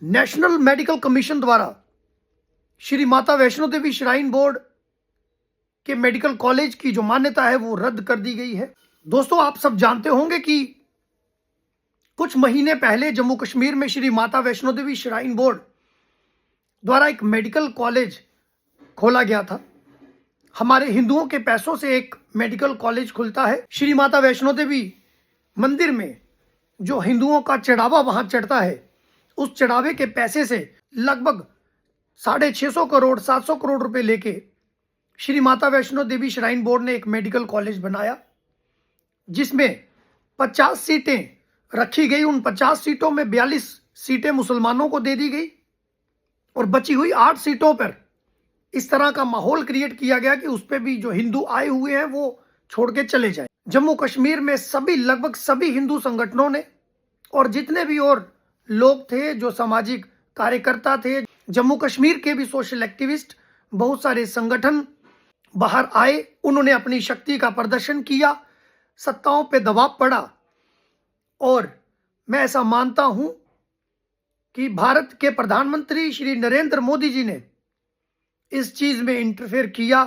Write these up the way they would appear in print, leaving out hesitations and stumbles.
National medical commission द्वारा Shri Mata Vaishno Devi shrine board के medical college की जो मान्यता है वो रद्द कर दी गई है। दोस्तों, आप सब जानते होंगे कि कुछ महीने पहले जम्मू कश्मीर में श्री माता वैष्णो देवी श्राइन बोर्ड द्वारा एक मेडिकल कॉलेज खोला गया था। हमारे हिंदुओं के पैसों से एक मेडिकल कॉलेज खुलता है। श्री माता वैष्णो देवी मंदिर में जो हिंदुओं का चढ़ावा वहां चढ़ता है, उस चढ़ावे के पैसे से लगभग 650 करोड़ 700 करोड़ रुपए लेके श्री माता वैष्णो देवी श्राइन बोर्ड ने एक मेडिकल कॉलेज बनाया, जिसमें 50 सीटें रखी गई। उन 50 सीटों में 42 सीटें मुसलमानों को दे दी गई और बची हुई 8 सीटों पर इस तरह का माहौल क्रिएट किया गया कि उस पर भी जो हिंदू आए हुए हैं वो छोड़ के चले जाएं। जम्मू कश्मीर में लगभग सभी हिंदू संगठनों ने और जितने भी और लोग थे, जो सामाजिक कार्यकर्ता थे, जम्मू कश्मीर के भी सोशल एक्टिविस्ट, बहुत सारे संगठन बाहर आए। उन्होंने अपनी शक्ति का प्रदर्शन किया, सत्ताओं पे दबाव पड़ा और मैं ऐसा मानता हूं कि भारत के प्रधानमंत्री श्री नरेंद्र मोदी जी ने इस चीज में इंटरफेयर किया।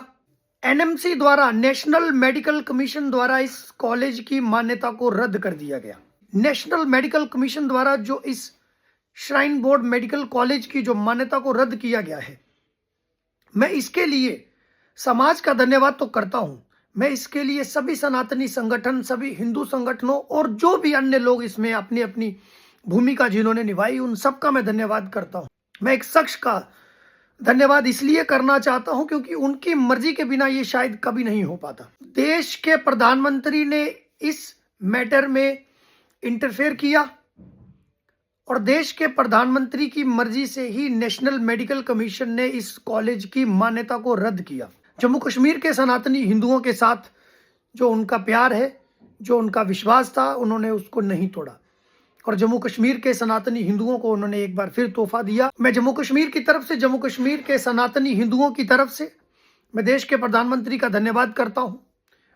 एनएमसी द्वारा, नेशनल मेडिकल कमीशन द्वारा इस कॉलेज की मान्यता को रद्द कर दिया गया। नेशनल मेडिकल कमीशन द्वारा जो इस श्राइन बोर्ड मेडिकल कॉलेज की जो मान्यता को रद्द किया गया है, मैं इसके लिए समाज का धन्यवाद तो करता हूं। मैं इसके लिए सभी सनातनी संगठन, सभी हिंदू संगठनों और जो भी अन्य लोग इसमें अपनी अपनी भूमिका जिन्होंने निभाई, उन सबका मैं धन्यवाद करता हूं। मैं एक शख्स का धन्यवाद इसलिए करना चाहता हूं क्योंकि उनकी मर्जी के बिना ये शायद कभी नहीं हो पाता। देश के प्रधानमंत्री ने इस मैटर में इंटरफेयर किया और देश के प्रधानमंत्री की मर्जी से ही नेशनल मेडिकल कमीशन ने इस कॉलेज की मान्यता को रद्द किया। जम्मू कश्मीर के सनातनी हिंदुओं के साथ जो उनका प्यार है, जो उनका विश्वास था, उन्होंने उसको नहीं तोड़ा और जम्मू कश्मीर के सनातनी हिंदुओं को उन्होंने एक बार फिर तोहफा दिया। मैं जम्मू कश्मीर की तरफ से, जम्मू कश्मीर के सनातनी हिंदुओं की तरफ से मैं देश के प्रधानमंत्री का धन्यवाद करता हूं।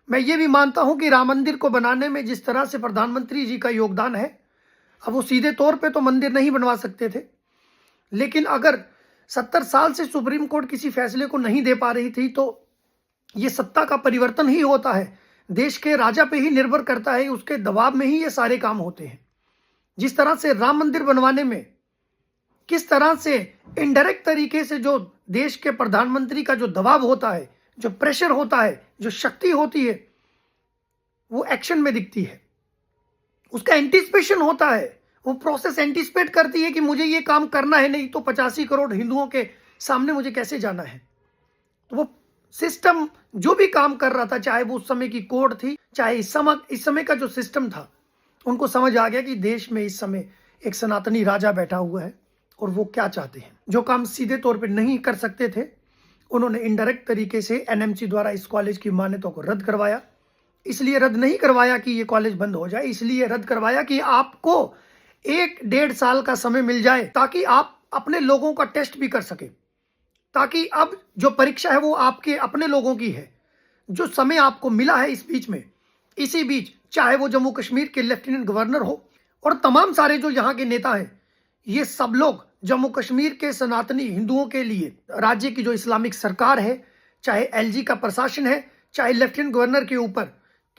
मैं ये भी मानता हूं कि राम मंदिर को बनाने में जिस तरह से प्रधानमंत्री जी का योगदान है, अब वो सीधे तौर पे तो मंदिर नहीं बनवा सकते थे, लेकिन अगर 70 साल से सुप्रीम कोर्ट किसी फैसले को नहीं दे पा रही थी तो ये सत्ता का परिवर्तन ही होता है, देश के राजा पे ही निर्भर करता है, उसके दबाव में ही ये सारे काम होते हैं। जिस तरह से राम मंदिर बनवाने में किस तरह से इनडायरेक्ट तरीके से जो देश के प्रधानमंत्री का जो दबाव होता है, जो प्रेशर होता है, जो शक्ति होती है, वो एक्शन में दिखती है। उसका एंटिसिपेशन होता है, वो प्रोसेस एंटिसिपेट करती है कि मुझे ये काम करना है, नहीं तो 85 करोड़ हिंदुओं के सामने मुझे कैसे जाना है। तो वो सिस्टम जो भी काम कर रहा था, चाहे वो उस समय की कोर्ट थी, चाहे इस समय का जो सिस्टम था, उनको समझ आ गया कि देश में इस समय एक सनातनी राजा बैठा हुआ है और वो क्या चाहते हैं। जो काम सीधे तौर पे नहीं कर सकते थे, उन्होंने इनडायरेक्ट तरीके से एनएमसी द्वारा इस कॉलेज की मान्यता को रद्द करवाया। इसलिए रद्द नहीं करवाया कि ये कॉलेज बंद हो जाए, इसलिए रद्द करवाया कि आपको 1-1.5 साल का समय मिल जाए ताकि आप अपने लोगों का टेस्ट भी कर सके, ताकि अब जो परीक्षा है वो आपके अपने लोगों की है। जो समय आपको मिला है इस बीच में, इसी बीच चाहे वो जम्मू कश्मीर के लेफ्टिनेंट गवर्नर हो और तमाम सारे जो यहाँ के नेता हैं, ये सब लोग जम्मू कश्मीर के सनातनी हिंदुओं के लिए, राज्य की जो इस्लामिक सरकार है, चाहे एलजी का प्रशासन है, चाहे लेफ्टिनेंट गवर्नर के ऊपर,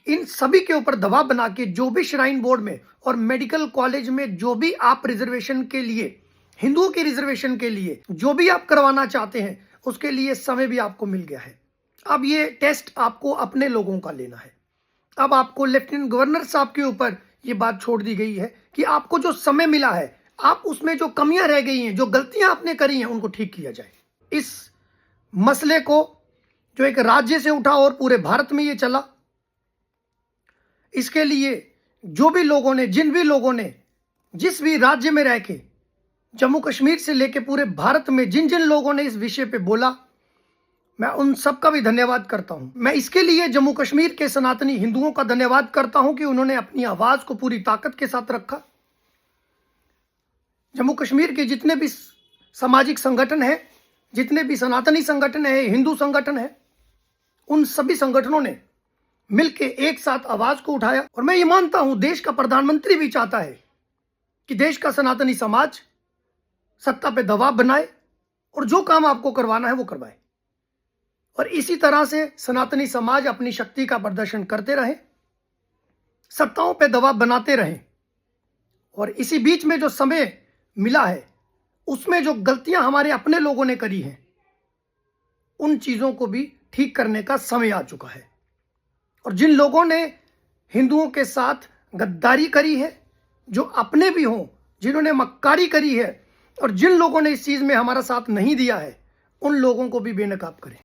इन सभी के ऊपर दबाव बना के जो भी श्राइन बोर्ड में और मेडिकल कॉलेज में जो भी आप रिजर्वेशन के लिए, हिंदुओं के रिजर्वेशन के लिए जो भी आप करवाना चाहते हैं, उसके लिए समय भी आपको मिल गया है। अब ये टेस्ट आपको अपने लोगों का लेना है। अब आपको लेफ्टिनेंट गवर्नर साहब के ऊपर ये बात छोड़ दी गई है कि आपको जो समय मिला है, आप उसमें जो कमियां रह गई हैं, जो गलतियां आपने करी हैं, उनको ठीक किया जाए। इस मसले को जो एक राज्य से उठा और पूरे भारत में ये चला, इसके लिए जो भी लोगों ने, जिन भी लोगों ने जिस भी राज्य में रह के, जम्मू कश्मीर से लेकर पूरे भारत में जिन जिन लोगों ने इस विषय पे बोला, मैं उन सब का भी धन्यवाद करता हूं। मैं इसके लिए जम्मू कश्मीर के सनातनी हिंदुओं का धन्यवाद करता हूं कि उन्होंने अपनी आवाज को पूरी ताकत के साथ रखा। जम्मू कश्मीर के जितने भी सामाजिक संगठन है, जितने भी सनातनी संगठन है, हिंदू संगठन है, उन सभी संगठनों ने मिलके एक साथ आवाज को उठाया। और मैं ये मानता हूं देश का प्रधानमंत्री भी चाहता है कि देश का सनातनी समाज सत्ता पे दबाव बनाए और जो काम आपको करवाना है वो करवाए। और इसी तरह से सनातनी समाज अपनी शक्ति का प्रदर्शन करते रहे, सत्ताओं पे दबाव बनाते रहे। और इसी बीच में जो समय मिला है उसमें जो गलतियां हमारे अपने लोगों ने करी हैं उन चीजों को भी ठीक करने का समय आ चुका है। और जिन लोगों ने हिंदुओं के साथ गद्दारी करी है, जो अपने भी हों, जिन्होंने मक्कारी करी है, और जिन लोगों ने इस चीज में हमारा साथ नहीं दिया है, उन लोगों को भी बेनकाब करें।